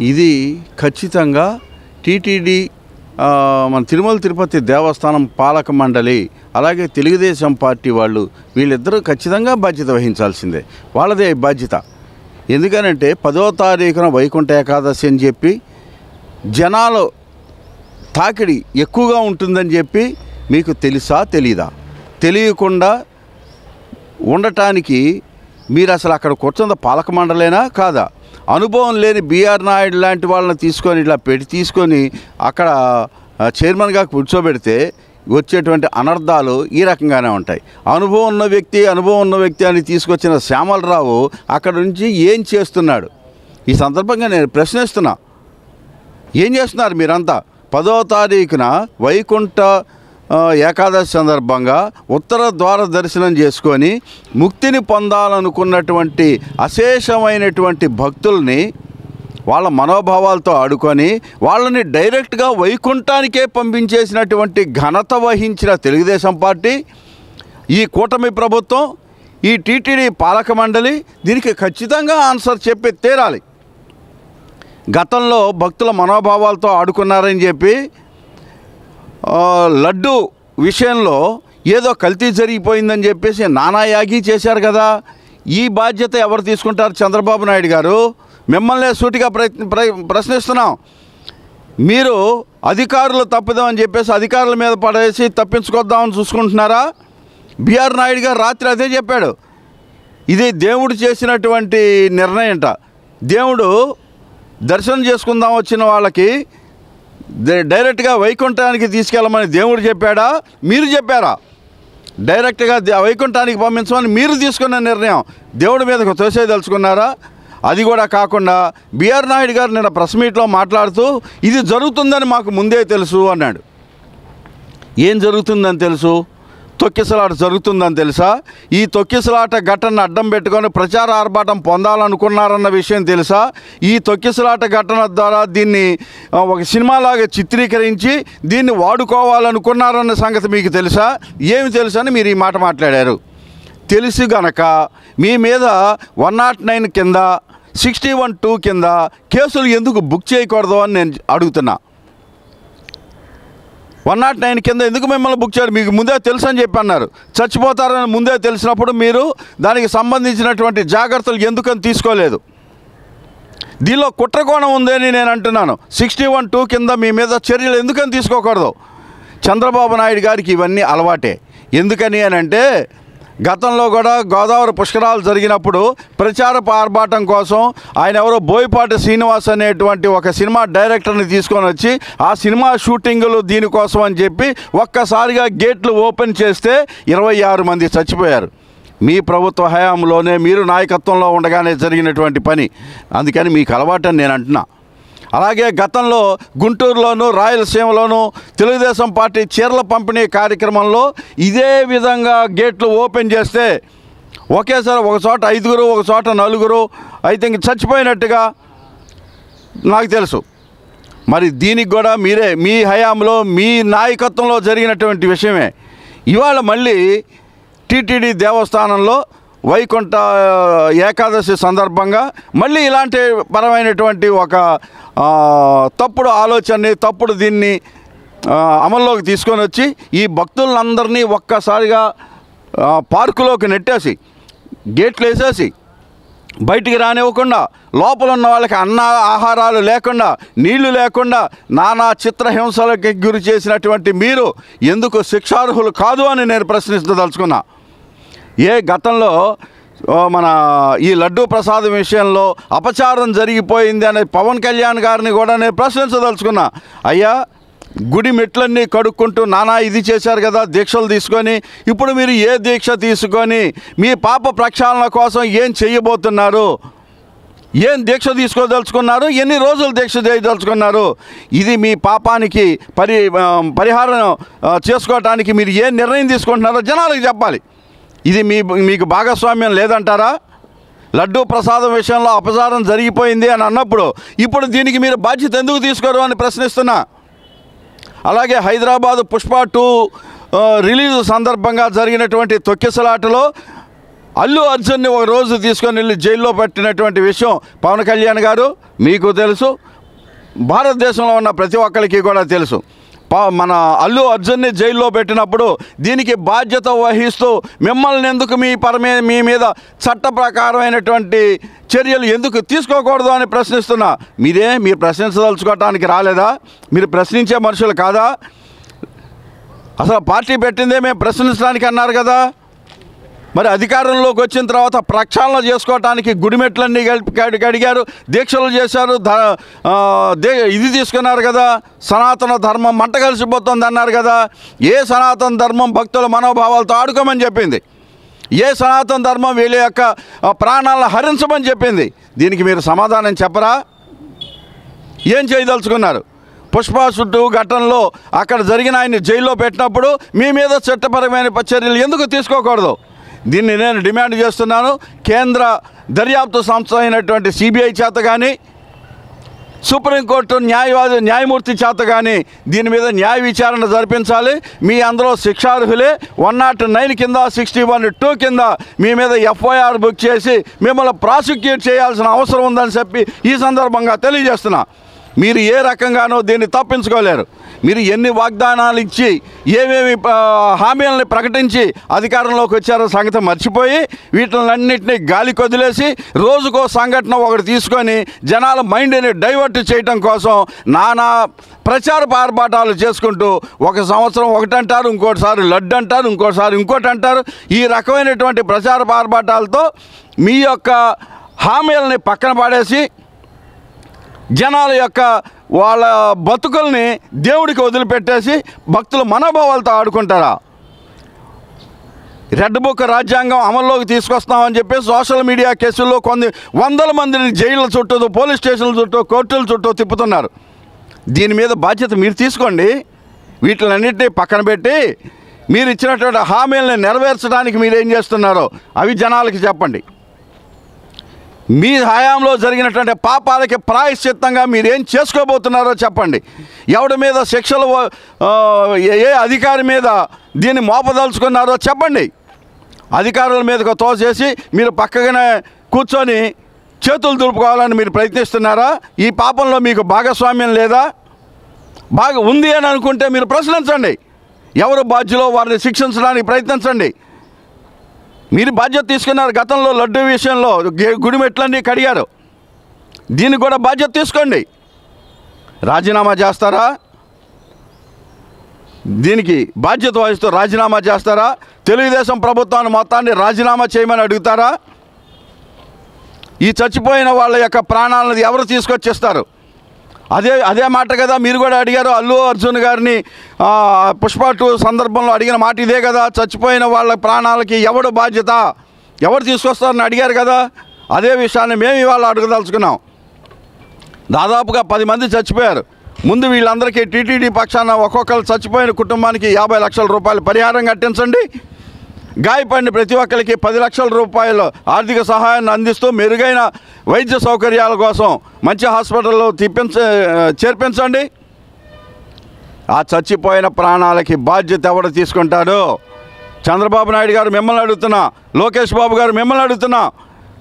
ఇది ఖచ్చితంగా టీటీడీ మన తిరుమల తిరుపతి దేవస్థానం పాలక మండలి అలాగే తెలుగుదేశం పార్టీ వాళ్ళు వీళ్ళిద్దరూ ఖచ్చితంగా బాధ్యత వహించాల్సిందే. వాళ్ళదే బాధ్యత. ఎందుకనంటే 10వ తారీఖున వైకుంఠ ఏకాదశి అని చెప్పి జనాలు తాకిడి ఎక్కువగా ఉంటుందని చెప్పి మీకు తెలుసా తెలీదా? తెలియకుండా ఉండటానికి మీరు అసలు అక్కడ కూర్చున్న పాలక మండలేనా కాదా? అనుభవం లేని బిఆర్ నాయుడు లాంటి వాళ్ళని తీసుకొని ఇలా తీసుకొని అక్కడ చైర్మన్గా కూర్చోబెడితే వచ్చేటువంటి అనర్థాలు ఈ రకంగానే ఉంటాయి. అనుభవం ఉన్న వ్యక్తి అని తీసుకొచ్చిన శ్యామలరావు అక్కడ నుంచి ఏం చేస్తున్నాడు? ఈ సందర్భంగా నేను ప్రశ్నిస్తున్నా, ఏం చేస్తున్నారు మీరంతా? 10వ తారీఖున వైకుంఠ ఏకాదశి సందర్భంగా ఉత్తర ద్వార దర్శనం చేసుకొని ముక్తిని పొందాలనుకున్నటువంటి అశేషమైనటువంటి భక్తుల్ని వాళ్ళ మనోభావాలతో ఆడుకొని వాళ్ళని డైరెక్ట్గా వైకుంఠానికే పంపించేసినటువంటి ఘనత వహించిన తెలుగుదేశం పార్టీ, ఈ కూటమి ప్రభుత్వం, ఈ టీటీడీ పాలక మండలి దీనికి ఖచ్చితంగా ఆన్సర్ చెప్పి తీరాలి. గతంలో భక్తుల మనోభావాలతో ఆడుకున్నారని చెప్పి లడ్డు విషయంలో ఏదో కల్తీ జరిగిపోయిందని చెప్పేసి నానాయాగి చేశారు కదా. ఈ బాధ్యత ఎవరు తీసుకుంటారు? చంద్రబాబు నాయుడు గారు. మిమ్మల్ని సూటిగా ప్రశ్నిస్తున్నాం. మీరు అధికారులు తప్పుదామని చెప్పేసి అధికారుల మీద పడేసి తప్పించుకొద్దామని చూసుకుంటున్నారా? బిఆర్ నాయుడు గారు రాత్రి అదే చెప్పాడు. ఇది దేవుడు చేసినటువంటి నిర్ణయంట. దేవుడు దర్శనం చేసుకుందాం వచ్చిన వాళ్ళకి డైరెక్ట్గా వైకుంఠానికి తీసుకెళ్ళమని దేవుడు చెప్పాడా? మీరు చెప్పారా? డైరెక్ట్గా వైకుంఠానికి పంపించమని మీరు తీసుకున్న నిర్ణయం దేవుడి మీదకు తోసేదలుచుకున్నారా? అది కూడా కాకుండా బిఆర్ నాయుడు గారు నిన్న ప్రెస్ మీట్లో మాట్లాడుతూ ఇది జరుగుతుందని మాకు ముందే తెలుసు అన్నాడు. ఏం జరుగుతుందని తెలుసు? తొక్కిసలాట జరుగుతుందని తెలుసా? ఈ తొక్కిసలాట ఘటనను అడ్డం పెట్టుకొని ప్రచార ఆర్భాటం పొందాలనుకున్నారన్న విషయం తెలుసా? ఈ తొక్కిసలాట ఘటన ద్వారా దీన్ని ఒక సినిమాలాగా చిత్రీకరించి దీన్ని వాడుకోవాలనుకున్నారన్న సంగతి మీకు తెలుసా? ఏమి తెలుసా అని మీరు ఈ మాట మాట్లాడారు. తెలిసి గనక మీ మీద 109 కింద 61(2) కింద కేసులు ఎందుకు బుక్ చేయకూడదు అని నేను అడుగుతున్నా. 109 కింద ఎందుకు మిమ్మల్ని బుక్ చేయరు? మీకు ముందే తెలుసు అని చెప్పి అన్నారు. చచ్చిపోతారని ముందే తెలిసినప్పుడు మీరు దానికి సంబంధించినటువంటి జాగ్రత్తలు ఎందుకని తీసుకోలేదు? దీనిలో కుట్రకోణం ఉందని నేను అంటున్నాను. 61(2) కింద మీ మీద చర్యలు ఎందుకని తీసుకోకూడదు? చంద్రబాబు నాయుడు గారికి ఇవన్నీ అలవాటే. ఎందుకని అని అంటే గతంలో కూడా గోదావరి పుష్కరాలు జరిగినప్పుడు ప్రచార ఆర్భాటం కోసం ఆయన ఎవరో బోయపాటి శ్రీనివాస్ అనేటువంటి ఒక సినిమా డైరెక్టర్ని తీసుకొని వచ్చి ఆ సినిమా షూటింగులు దీనికోసం అని చెప్పి ఒక్కసారిగా గేట్లు ఓపెన్ చేస్తే 26 మంది చచ్చిపోయారు. మీ ప్రభుత్వ హయాంలోనే మీరు నాయకత్వంలో ఉండగానే జరిగినటువంటి పని. అందుకని మీకు అలవాటని నేను అంటున్నా. అలాగే గతంలో గుంటూరులోను రాయలసీమలోను తెలుగుదేశం పార్టీ చీరల పంపిణీ కార్యక్రమంలో ఇదే విధంగా గేట్లు ఓపెన్ చేస్తే ఒకేసారి ఒక చోట 5, ఒక చోట 4 అయితే ఇంక చచ్చిపోయినట్టుగా నాకు తెలుసు. మరి దీనికి కూడా మీరే మీ హయాంలో మీ నాయకత్వంలో జరిగినటువంటి విషయమే. ఇవాళ మళ్ళీ టీటీడీ దేవస్థానంలో వైకుంఠ ఏకాదశి సందర్భంగా మళ్ళీ ఇలాంటి పరమైనటువంటి ఒక తప్పుడు ఆలోచనని తప్పుడు దీన్ని అమల్లోకి తీసుకొని వచ్చి ఈ భక్తులందరినీ ఒక్కసారిగా పార్కులోకి నెట్టేసి గేట్లు వేసేసి బయటికి రానివ్వకుండా లోపల ఉన్న వాళ్ళకి ఆహారాలు లేకుండా నీళ్లు లేకుండా నానా చిత్రహింసలకి గురి చేసినటువంటి మీరు ఎందుకు శిక్షార్హులు కాదు అని నేను ప్రశ్నించదలుచుకున్నా. గతంలో మన ఈ లడ్డూ ప్రసాదం విషయంలో అపచారం జరిగిపోయింది అనే పవన్ కళ్యాణ్ గారిని కూడా నేను ప్రశ్నించదలుచుకున్నా. అయ్యా, గుడి మెట్లన్నీ కడుక్కుంటూ నానా ఇది చేశారు కదా దీక్షలు తీసుకొని, ఇప్పుడు మీరు ఏ దీక్ష తీసుకొని మీ పాప ప్రక్షాళన కోసం ఏం చేయబోతున్నారు? ఏం దీక్ష తీసుకోదలుచుకున్నారు? ఎన్ని రోజులు దీక్ష చేయదలుచుకున్నారు? ఇది మీ పాపానికి పరిహారం చేసుకోవటానికి మీరు ఏ నిర్ణయం తీసుకుంటున్నారో జనాలకు చెప్పాలి. ఇది మీకు భాగస్వామ్యం లేదంటారా? లడ్డూ ప్రసాదం విషయంలో అపచారం జరిగిపోయింది అని అన్నప్పుడు ఇప్పుడు దీనికి మీరు బాధ్యత ఎందుకు తీసుకోరు అని ప్రశ్నిస్తున్నా. అలాగే హైదరాబాదు పుష్ప 2 రిలీజ్ సందర్భంగా జరిగినటువంటి తొక్కిసలాటలో అల్లు అర్జున్ని ఒక రోజు తీసుకొని వెళ్ళి జైల్లో పెట్టినటువంటి విషయం పవన్ కళ్యాణ్ గారు మీకు తెలుసు, భారతదేశంలో ఉన్న ప్రతి ఒక్కరికి కూడా తెలుసు. మన అల్లు అర్జున్ని జైల్లో పెట్టినప్పుడు దీనికి బాధ్యత వహిస్తూ మిమ్మల్ని ఎందుకు మీ మీద చట్ట ప్రకారమైనటువంటి చర్యలు ఎందుకు తీసుకోకూడదు అని ప్రశ్నిస్తున్నా. మీరు ప్రశ్నించదలుచుకోవటానికి రాలేదా? మీరు ప్రశ్నించే మనుషులు కాదా? అసలు పార్టీ పెట్టిందే మేము ప్రశ్నించడానికి అన్నారు కదా. మరి అధికారంలోకి వచ్చిన తర్వాత ప్రక్షాళన చేసుకోవటానికి గుడిమెట్లన్నీ కడిగారు, దీక్షలు చేశారు, ఇది తీసుకున్నారు కదా, సనాతన ధర్మం మంట కలిసిపోతుంది అన్నారు కదా. ఏ సనాతన ధర్మం భక్తుల మనోభావాలతో ఆడుకోమని చెప్పింది? ఏ సనాతన ధర్మం వీళ్ళ యొక్క ప్రాణాలను హరించమని చెప్పింది? దీనికి మీరు సమాధానం చెప్పరా? ఏం చేయదలుచుకున్నారు? పుష్ప చుట్టూ ఘటనలో అక్కడ జరిగిన ఆయన్ని జైల్లో పెట్టినప్పుడు మీ మీద చట్టపరమైన చర్యలు ఎందుకు తీసుకోకూడదు? దీన్ని నేను డిమాండ్ చేస్తున్నాను. కేంద్ర దర్యాప్తు సంస్థ అయినటువంటి సిబిఐ చేత కానీ, సుప్రీంకోర్టు న్యాయమూర్తి చేత కానీ దీని మీద న్యాయ విచారణ జరిపించాలి. మీ అందరూ శిక్షార్హులే. 109 కింద 61(2) కింద మీ మీద ఎఫ్ఐఆర్ బుక్ చేసి మిమ్మల్ని ప్రాసిక్యూట్ చేయాల్సిన అవసరం ఉందని చెప్పి ఈ సందర్భంగా తెలియజేస్తున్నా. మీరు ఏ రకంగానూ దీన్ని తప్పించుకోలేరు. మీరు ఎన్ని వాగ్దానాలు ఇచ్చి ఏమేమి హామీలను ప్రకటించి అధికారంలోకి వచ్చారో సంగతి మర్చిపోయి వీటిలన్నింటినీ గాలి కొదిలేసి రోజుకో సంఘటన ఒకటి తీసుకొని జనాల మైండ్ని డైవర్ట్ చేయడం కోసం నానా ప్రచార పార్బాటాలు చేసుకుంటూ ఒక సంవత్సరం ఒకటి అంటారు, ఇంకోటిసారి లడ్డు అంటారు, ఇంకోటిసారి ఇంకోటి అంటారు. ఈ రకమైనటువంటి ప్రచార పార్బాటాలతో మీ యొక్క హామీలని పక్కన పడేసి జనాల యొక్క వాళ్ళ బతుకుల్ని దేవుడికి వదిలిపెట్టేసి భక్తుల మనోభావాలతో ఆడుకుంటారా? రెడ్ బుక్ రాజ్యాంగం అమల్లోకి తీసుకొస్తామని చెప్పి సోషల్ మీడియా కేసుల్లో కొన్ని వందల మందిని జైళ్ళ చుట్టూ, పోలీస్ స్టేషన్ల చుట్టూ, కోర్టుల చుట్టూ తిప్పుతున్నారు. దీని మీద బాధ్యత మీరు తీసుకోండి. వీటిలన్నింటినీ పక్కన పెట్టి మీరు ఇచ్చినటువంటి హామీలను నెరవేర్చడానికి మీరేం చేస్తున్నారో అవి జనాలకి చెప్పండి. మీ హయాంలో జరిగినటువంటి పాపాలకి ప్రాయశ్చిత్తంగా మీరేం చేసుకోబోతున్నారో చెప్పండి. ఎవడి మీద శిక్షలు ఏ అధికారి మీద దీన్ని మోపదలుచుకున్నారో చెప్పండి. అధికారుల మీదకు తోసేసి మీరు పక్కగానే కూర్చొని చేతులు దులుపుకోవాలని మీరు ప్రయత్నిస్తున్నారా? ఈ పాపంలో మీకు భాగస్వామ్యం లేదా? ఉంది అని అనుకుంటే మీరు ప్రశ్నించండి. ఎవరు బాధ్యులో వారిని శిక్షించడానికి ప్రయత్నించండి. మీరు బాధ్యత తీసుకున్నారు. గతంలో లడ్డు విషయంలో గుడిమెట్లన్నీ కడిగారు. దీనికి కూడా బాధ్యత తీసుకోండి. రాజీనామా చేస్తారా? దీనికి బాధ్యత వహిస్తూ రాజీనామా చేస్తారా? తెలుగుదేశం ప్రభుత్వాన్ని మొత్తాన్ని రాజీనామా చేయమని అడుగుతారా? ఈ చచ్చిపోయిన వాళ్ళ యొక్క ప్రాణాలను ఎవరు తీసుకొచ్చిస్తారు? అదే మాట కదా మీరు కూడా అడిగారు. అల్లు అర్జున్ గారిని పుష్ప 2 సందర్భంలో అడిగిన మాట ఇదే కదా. చచ్చిపోయిన వాళ్ళ ప్రాణాలకి ఎవడు బాధ్యత, ఎవరు తీసుకొస్తారని అడిగారు కదా. అదే విషయాన్ని మేము ఇవాళ అడగదలుచుకున్నాం. దాదాపుగా 10 మంది చచ్చిపోయారు. ముందు వీళ్ళందరికీ టీటీడీ పక్షాన ఒక్కొక్కరు చచ్చిపోయిన కుటుంబానికి 50 లక్షల రూపాయలు పరిహారం కట్టించండి. గాయపడిన ప్రతి ఒక్కరికి 10 లక్షల రూపాయలు ఆర్థిక సహాయాన్ని అందిస్తూ మెరుగైన వైద్య సౌకర్యాల కోసం మంచి హాస్పిటల్లో చేర్పించండి. ఆ చచ్చిపోయిన ప్రాణాలకి బాధ్యత ఎవరు తీసుకుంటారు? చంద్రబాబు నాయుడు గారు మిమ్మల్ని అడుగుతున్నా, లోకేష్ బాబు గారు మిమ్మల్ని అడుగుతున్నా,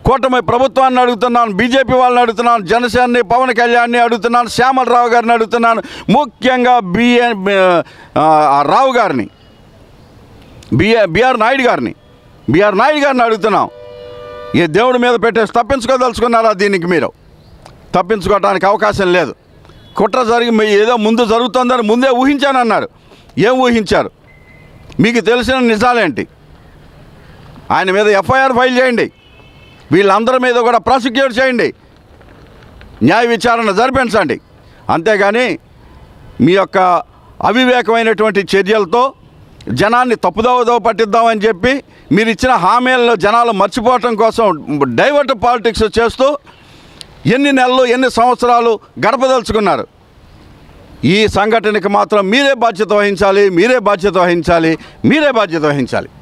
కూటమి ప్రభుత్వాన్ని అడుగుతున్నాను, బీజేపీ వాళ్ళని అడుగుతున్నాను, జనసేనని, పవన్ కళ్యాణ్ని అడుగుతున్నాను, శ్యామలరావు గారిని అడుగుతున్నాను, ముఖ్యంగా రావు గారిని, బిఆర్ నాయుడు గారిని అడుగుతున్నాం. ఈ దేవుడి మీద పెట్టేసి తప్పించుకోదలుచుకున్నారా? దీనికి మీరు తప్పించుకోవడానికి అవకాశం లేదు. కుట్ర జరిగి ఏదో ముందు జరుగుతుందని ముందే ఊహించానన్నారు. ఏం ఊహించారు? మీకు తెలిసిన నిజాలేంటి? ఆయన మీద ఎఫ్ఐఆర్ ఫైల్ చేయండి. వీళ్ళందరి మీద కూడా ప్రాసిక్యూట్ చేయండి. న్యాయ విచారణ జరిపించండి. అంతేగాని మీ యొక్క అవివేకమైనటువంటి చర్యలతో జనాన్ని తప్పుదోవ పట్టిద్దామని చెప్పి మీరు ఇచ్చిన హామీలను జనాలు మర్చిపోవటం కోసం డైవర్ట్ పాలిటిక్స్ చేస్తూ ఎన్ని నెలలు, ఎన్ని సంవత్సరాలు గడపదలుచుకున్నారు. ఈ సంఘటనకి మాత్రం మీరే బాధ్యత వహించాలి.